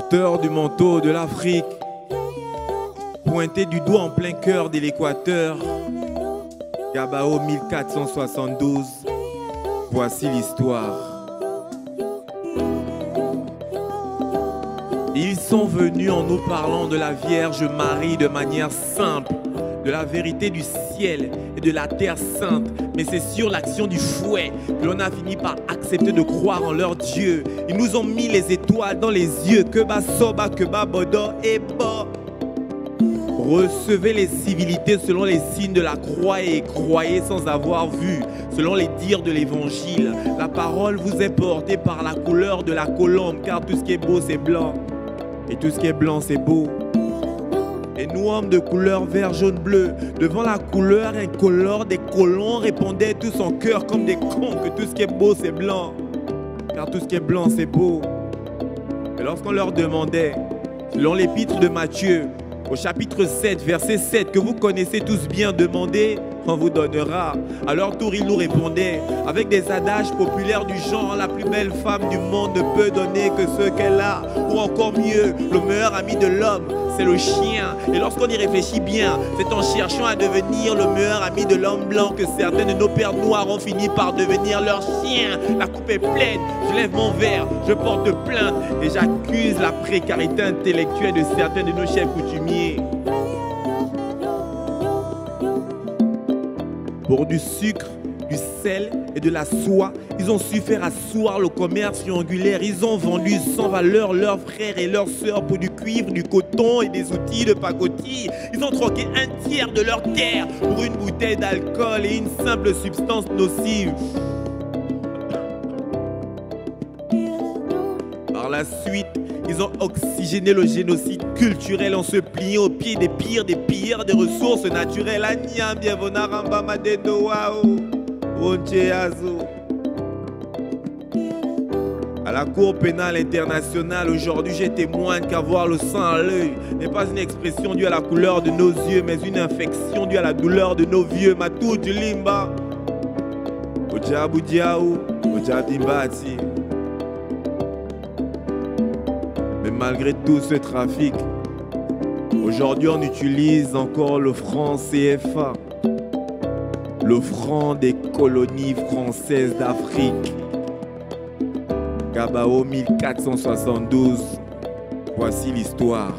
Porteur du manteau de l'Afrique, pointé du doigt en plein cœur de l'Équateur, Gabao 1472, voici l'histoire. Ils sont venus en nous parlant de la Vierge Marie de manière simple, de la vérité du ciel et de la terre sainte. Mais c'est sur l'action du fouet que l'on a fini par accepter de croire en leur Dieu. Ils nous ont mis les étoiles dans les yeux, que bas soba, que bas bodo et bas. Recevez les civilités selon les signes de la croix et croyez sans avoir vu, selon les dires de l'évangile. La parole vous est portée par la couleur de la colombe, car tout ce qui est beau c'est blanc, et tout ce qui est blanc c'est beau. Et nous, hommes de couleur vert, jaune, bleu, devant la couleur incolore des colons, répondaient tous en chœur comme des cons que tout ce qui est beau c'est blanc, car tout ce qui est blanc c'est beau. Et lorsqu'on leur demandait, selon l'épître de Matthieu, au chapitre 7, verset 7, que vous connaissez tous bien, demandez, on vous donnera. Alors tour, il nous répondait, avec des adages populaires du genre, la plus belle femme du monde ne peut donner que ce qu'elle a. Ou encore mieux, le meilleur ami de l'homme, c'est le chien. Et lorsqu'on y réfléchit bien, c'est en cherchant à devenir le meilleur ami de l'homme blanc que certains de nos pères noirs ont fini par devenir leur chien. La coupe est pleine, je lève mon verre, je porte plainte et j'accuse la précarité intellectuelle de certains de nos chefs coutumiers. Pour du sucre, du sel et de la soie, ils ont su faire asseoir le commerce triangulaire. Ils ont vendu sans valeur leurs frères et leurs sœurs pour du cuivre, du coton et des outils de pacotille. Ils ont troqué un tiers de leur terre pour une bouteille d'alcool et une simple substance nocive. Par la suite, ils ont oxygéné le génocide culturel en se pliant au pied des pires des ressources naturelles. À la Cour pénale internationale, aujourd'hui, je témoigne qu'avoir le sang à l'œil n'est pas une expression due à la couleur de nos yeux, mais une infection due à la douleur de nos vieux. Matou du limba, Ojabu diaou, Ojabimbati. Mais malgré tout ce trafic, aujourd'hui on utilise encore le franc CFA, le franc des colonies françaises d'Afrique. Gabao 1472, voici l'histoire.